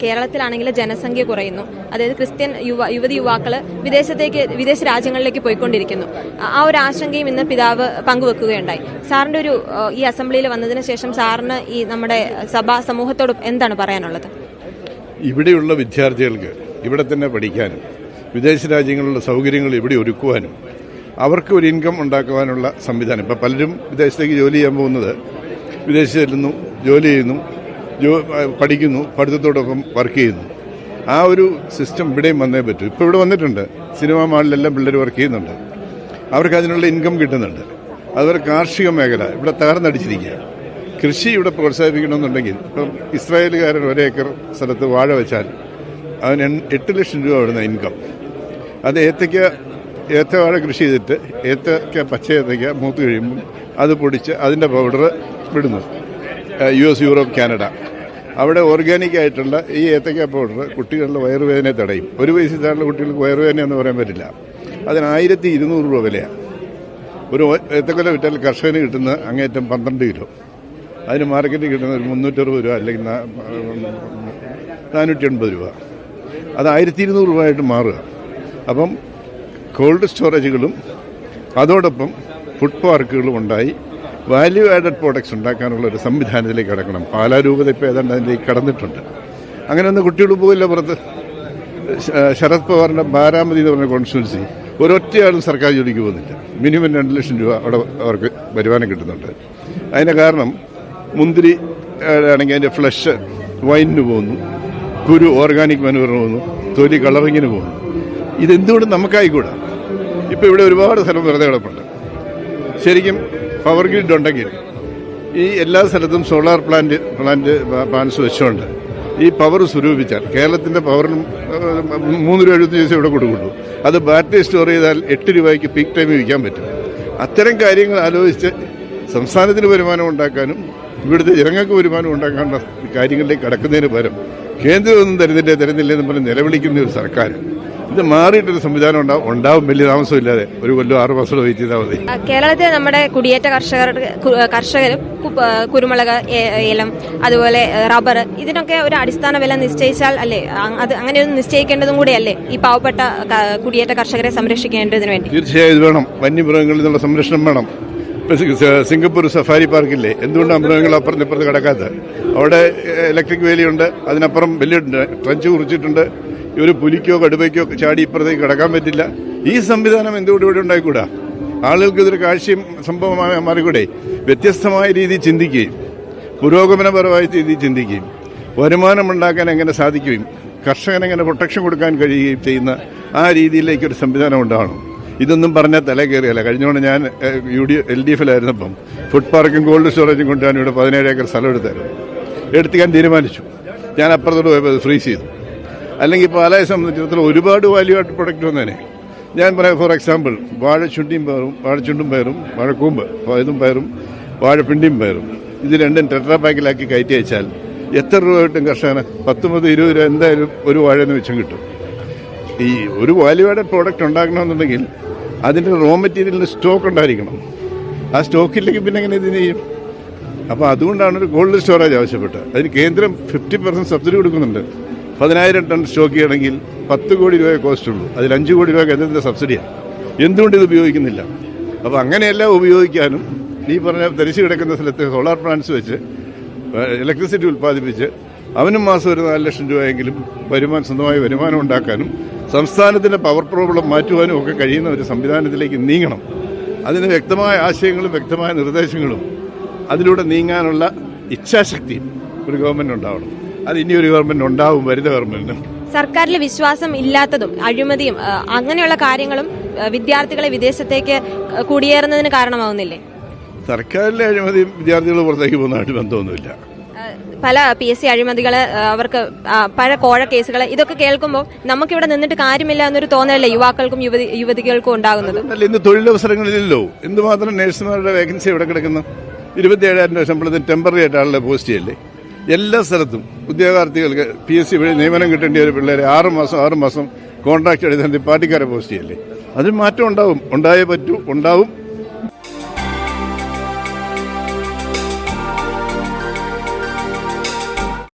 കേരളത്തിലാണെങ്കിൽ ജനസംഖ്യ കുറയുന്നു. അതായത് ക്രിസ്ത്യൻ യുവതി യുവാക്കൾ വിദേശ രാജ്യങ്ങളിലേക്ക് പോയിക്കൊണ്ടിരിക്കുന്നു. ആ ഒരു ആശങ്കയും ഇന്ന് പിതാവ് പങ്കുവെക്കുകയുണ്ടായി. സാറിന്റെ ഈ അസംബ്ലിയിൽ വന്നതിന് ശേഷം സാറിന് ഈ നമ്മുടെ സമൂഹത്തോട് എന്താണ് പറയാനുള്ളത്? ഇവിടെയുള്ള വിദ്യാർത്ഥികൾക്ക് ഇവിടെ തന്നെ പഠിക്കാനും വിദേശ രാജ്യങ്ങളിലുള്ള സൗകര്യങ്ങൾ ഇവിടെ ഒരുക്കുവാനും അവർക്ക് ഒരു ഇൻകം ഉണ്ടാക്കുവാനുള്ള സംവിധാനം. ഇപ്പം പലരും വിദേശത്തേക്ക് ജോലി ചെയ്യാൻ പോകുന്നത് വിദേശത്ത് ചെല്ലുന്നു, ജോലി ചെയ്യുന്നു, പഠിക്കുന്നു, പഠിത്തത്തോടൊപ്പം വർക്ക് ചെയ്യുന്നു. ആ ഒരു സിസ്റ്റം ഇവിടെയും വന്നേ പറ്റൂ. ഇപ്പോൾ ഇവിടെ വന്നിട്ടുണ്ട്, സിനിമാ മാളിലെല്ലാം പിള്ളേർ വർക്ക് ചെയ്യുന്നുണ്ട്, അവർക്ക് അതിനുള്ള ഇൻകം കിട്ടുന്നുണ്ട്. അതുപോലെ കാർഷിക മേഖല ഇവിടെ തകർന്നടിച്ചിരിക്കുക. കൃഷി ഇവിടെ പ്രോത്സാഹിപ്പിക്കണമെന്നുണ്ടെങ്കിൽ ഇപ്പം ഇസ്രായേലുകാരൻ ഒരേക്കർ സ്ഥലത്ത് വാഴ വെച്ചാൽ അവന് 8 ലക്ഷം രൂപ വരുന്ന ഇൻകം. അത് ഏത്തവാഴ കൃഷി ചെയ്തിട്ട് ഏത്തക്ക പച്ച ഏത്തക്ക മൂത്ത് കഴിയുമ്പം അത് പൊടിച്ച് അതിൻ്റെ പൗഡർ വിടുന്നു US, യൂറോപ്പ്, കാനഡ. അവിടെ ഓർഗാനിക് ആയിട്ടുള്ള ഈ ഏത്തക്ക പൗഡർ കുട്ടികളുടെ വയറുവേദനയെ തടയും. ഒരു വയസ്സിൽ താഴെ കുട്ടികൾക്ക് വയറുവേദന എന്ന് പറയാൻ പറ്റില്ല. അതിന് 1200 രൂപ വിലയാണ്. ഒരു ഏത്തക്കൊല വിറ്റാൽ കർഷകന് കിട്ടുന്ന അങ്ങേറ്റം 12 കിലോ. അതിന് മാർക്കറ്റിൽ കിട്ടുന്ന ഒരു 360 രൂപ അല്ലെങ്കിൽ 480 രൂപ. അത് 1200 രൂപയായിട്ട് മാറുക. അപ്പം കോൾഡ് സ്റ്റോറേജുകളും അതോടൊപ്പം ഫുഡ് പാർക്കുകളും ഉണ്ടായി വാല്യൂ ആഡഡ് പ്രോഡക്ട്സ് ഉണ്ടാക്കാനുള്ള ഒരു സംവിധാനത്തിലേക്ക് കടക്കണം. പാലാ രൂപത ഇപ്പോൾ ഏതാണ്ട് അതിലേക്ക് കടന്നിട്ടുണ്ട്. അങ്ങനെ ഒന്നും കുട്ടികൾ പോകില്ല പുറത്ത്. ശരത് പവാറിൻ്റെ ബാരാമതി എന്ന് പറഞ്ഞ കോൺസ്റ്റിറ്റ്യുവൻസി ഒരൊറ്റയാളും സർക്കാർ ജോലിക്ക് പോകുന്നില്ല. മിനിമം 2 ലക്ഷം രൂപ അവിടെ അവർക്ക് വരുമാനം കിട്ടുന്നുണ്ട്. അതിൻ്റെ കാരണം മുന്തിരി ആണെങ്കിൽ അതിൻ്റെ ഫ്ലഷ് വൈനിന് പോകുന്നു, കുരു ഓർഗാനിക് മാനുവറിന് പോകുന്നു, തൊലി കളറിങ്ങിന് പോകുന്നു. ഇതെന്തുകൊണ്ട് നമുക്കായിക്കൂടാ? ഇപ്പോൾ ഇവിടെ ഒരുപാട് സ്ഥലം വെറുതെ കിടപ്പുണ്ട്. ശരിക്കും പവർ ഗ്രിഡ് ഉണ്ടെങ്കിൽ ഈ എല്ലാ സ്ഥലത്തും സോളാർ പ്ലാന്റ്സ് വെച്ചുകൊണ്ട് ഈ പവർ സ്വരൂപിച്ചാൽ കേരളത്തിൻ്റെ പവറിനും 3.75 രൂപ ഇവിടെ കൊടുക്കുള്ളൂ. അത് ബാറ്ററി സ്റ്റോർ ചെയ്താൽ 8 രൂപയ്ക്ക് പീക്ക് ടൈമിൽ വിൽക്കാൻ പറ്റും. അത്തരം കാര്യങ്ങൾ ആലോചിച്ച് സംസ്ഥാനത്തിന് വരുമാനം ഉണ്ടാക്കാനും ഇവിടുത്തെ ജനങ്ങൾക്ക് വരുമാനം ഉണ്ടാക്കാനുള്ള കാര്യങ്ങളിലേക്ക് കടക്കുന്നതിന് പകരം കേന്ദ്രമൊന്നും തരുന്നില്ല എന്ന് പറഞ്ഞ് നിലവിളിക്കുന്ന ഒരു സർക്കാർ, ഇത് മാറിയിട്ടൊരു സംവിധാനം ഉണ്ടാവും. വലിയ താമസമില്ലാതെ 1 കൊല്ലം 6 മാസം വെയിറ്റ് ചെയ്താൽ മതി. കേരളത്തിൽ നമ്മുടെ കുടിയേറ്റ കർഷകരും കുരുമുളക്, ഏലം, അതുപോലെ റബ്ബർ, ഇതിനൊക്കെ ഒരു അടിസ്ഥാന വില നിശ്ചയിച്ചാൽ അല്ലേ, അത് അങ്ങനെയൊന്നും നിശ്ചയിക്കേണ്ടതും കൂടിയല്ലേ ഈ പാവപ്പെട്ട കുടിയേറ്റ കർഷകരെ സംരക്ഷിക്കേണ്ടതിന് വേണ്ടി? തീർച്ചയായും ഇത് വേണം. വന്യമൃഗങ്ങളിൽ നിന്നുള്ള സംരക്ഷണം വേണം. സിംഗപ്പൂർ സഫാരി പാർക്കില്ലേ, എന്തുകൊണ്ടാണ് മൃഗങ്ങൾ അപ്പുറത്ത് കിടക്കാത്തത്? അവിടെ ഇലക്ട്രിക് വേലിയുണ്ട്, അതിനപ്പുറം വലിയ ട്രഞ്ച് കുറിച്ചിട്ടുണ്ട്. ഒരു പുലിക്കോ കടുവയ്ക്കോ ചാടി ഇപ്പുറത്തേക്ക് കിടക്കാൻ പറ്റില്ല. ഈ സംവിധാനം എന്തുകൊണ്ട് ഇവിടെ ഉണ്ടായിക്കൂടാ? ആളുകൾക്ക് ഇതൊരു കാഴ്ചയും സംഭവമായി മാറിക്കൂടെ? വ്യത്യസ്തമായ രീതിയിൽ ചിന്തിക്കുകയും പുരോഗമനപരമായ രീതിയിൽ ചിന്തിക്കുകയും വരുമാനമുണ്ടാക്കാൻ എങ്ങനെ സാധിക്കുകയും കർഷകനെങ്ങനെ പ്രൊട്ടക്ഷൻ കൊടുക്കാൻ കഴിയുകയും ചെയ്യുന്ന ആ രീതിയിലേക്കൊരു സംവിധാനം ഉണ്ടാവണം. ഇതൊന്നും പറഞ്ഞാൽ തല കയറിയല്ല. കഴിഞ്ഞോണ്ട് ഞാൻ LDFിലായിരുന്നപ്പം ഫുഡ് പാർക്കും കോൾഡ് സ്റ്റോറേജും കൊണ്ട് ഞാൻ ഇവിടെ 17 ഏക്കർ സ്ഥലം എടുത്തിക്കാൻ തീരുമാനിച്ചു. ഞാൻ അപ്പുറത്തോട്ട് പോയപ്പോൾ അത് ഫ്രീസ് ചെയ്തു. അല്ലെങ്കിൽ പാലായെ സംബന്ധിച്ചിടത്തോളം ഒരുപാട് വാല്യൂ ആയിട്ട് പ്രൊഡക്റ്റ് വന്നേനെ. ഞാൻ പറയാം, ഫോർ എക്സാമ്പിൾ വാഴച്ചുണ്ടും പയറും, വാഴക്കൂമ്പ് ഇതും പയറും, വാഴപ്പിണ്ടിയും പയറും, ഇത് രണ്ടും ടെട്രാ പാക്കിലാക്കി കയറ്റി അയച്ചാൽ എത്ര രൂപ കിട്ടും കർഷകന്? 10-20 രൂപ എന്തായാലും ഒരു വാഴയെന്ന് വെച്ചും കിട്ടും. ഈ ഒരു വാല്യൂ ആഡഡ് പ്രോഡക്റ്റ് ഉണ്ടാക്കണമെന്നുണ്ടെങ്കിൽ അതിൻ്റെ റോ മെറ്റീരിയലിന് സ്റ്റോക്ക് ഉണ്ടായിരിക്കണം. ആ സ്റ്റോക്കില്ലെങ്കിൽ പിന്നെ എങ്ങനെ ഇതിന് ചെയ്യും? അപ്പോൾ അതുകൊണ്ടാണ് ഒരു കോൾഡ് സ്റ്റോറേജ് ആവശ്യപ്പെട്ടത്. അതിന് കേന്ദ്രം 50% സബ്സിഡി കൊടുക്കുന്നുണ്ട്. 10,000 ടൺ സ്റ്റോക്ക് ചെയ്യണമെങ്കിൽ 10 കോടി രൂപയെ കോസ്റ്റ് ഉള്ളൂ. അതിൽ 5 കോടി രൂപ കേന്ദ്രത്തിൻ്റെ സബ്സിഡിയാണ്. എന്തുകൊണ്ട് ഇത് ഉപയോഗിക്കുന്നില്ല? അപ്പോൾ അങ്ങനെയെല്ലാം ഉപയോഗിക്കാനും ഈ പറഞ്ഞ തരിശ് കിടക്കുന്ന സ്ഥലത്ത് സോളാർ പ്ലാന്റ്സ് വെച്ച് ഇലക്ട്രിസിറ്റി ഉൽപ്പാദിപ്പിച്ച് അവനും മാസം ഒരു 4 ലക്ഷം രൂപയെങ്കിലും സ്വന്തമായി വരുമാനം ഉണ്ടാക്കാനും സംസ്ഥാനത്തിൻ്റെ പവർ പ്രോബ്ലം മാറ്റുവാനും ഒക്കെ കഴിയുന്ന ഒരു സംവിധാനത്തിലേക്ക് നീങ്ങണം. അതിന് വ്യക്തമായ ആശയങ്ങളും വ്യക്തമായ നിർദ്ദേശങ്ങളും അതിലൂടെ നീങ്ങാനുള്ള ഇച്ഛാശക്തിയും ഒരു ഗവൺമെൻറ് ഉണ്ടാവണം. അത് ഇനിയൊരു ഗവൺമെന്റ് ഉണ്ടാവും, വരുന്ന ഗവൺമെന്റിന്. സർക്കാരിൽ വിശ്വാസം ഇല്ലാത്തതും അഴിമതിയും അങ്ങനെയുള്ള കാര്യങ്ങളും വിദ്യാർത്ഥികളെ വിദേശത്തേക്ക് കുടിയേറുന്നതിന് കാരണമാവുന്നില്ലേ? സർക്കാരിലെ അഴിമതിയും വിദ്യാർത്ഥികൾ പുറത്തേക്ക് പോകുന്നതായിട്ട് ബന്ധമൊന്നുമില്ല. പല PSC അഴിമതികള്, അവർക്ക് പല കോഴ കേസുകൾ, ഇതൊക്കെ കേൾക്കുമ്പോൾ നമുക്കിവിടെ നിന്നിട്ട് കാര്യമില്ല എന്നൊരു തോന്നലല്ലേ യുവാക്കൾക്കും യുവതികൾക്കും ഉണ്ടാകുന്നത്? ഇന്ന് തൊഴിലവസരങ്ങളില്ലല്ലോ. എന്തുമാത്രം നഴ്സുമാരുടെ വേക്കൻസി ഇവിടെ കിടക്കുന്നു. 27,000 രൂപ ശമ്പളത്തിന് ടെമ്പററി ആയിട്ട് ആളുടെ പോസ്റ്റ് ചെയ്യല്ലേ? എല്ലാ സ്ഥലത്തും ഉദ്യോഗാർത്ഥികൾക്ക് PSC വഴി നിയമനം കിട്ടേണ്ട ഒരു പിള്ളേരെ 6 മാസം കോൺട്രാക്ട് എടുത്ത് പാർട്ടിക്കാരെ പോസ്റ്റ് ചെയ്യല്ലേ? അതിൽ മാറ്റം ഉണ്ടാവും. ഉണ്ടായേ പറ്റൂ, ഉണ്ടാവും.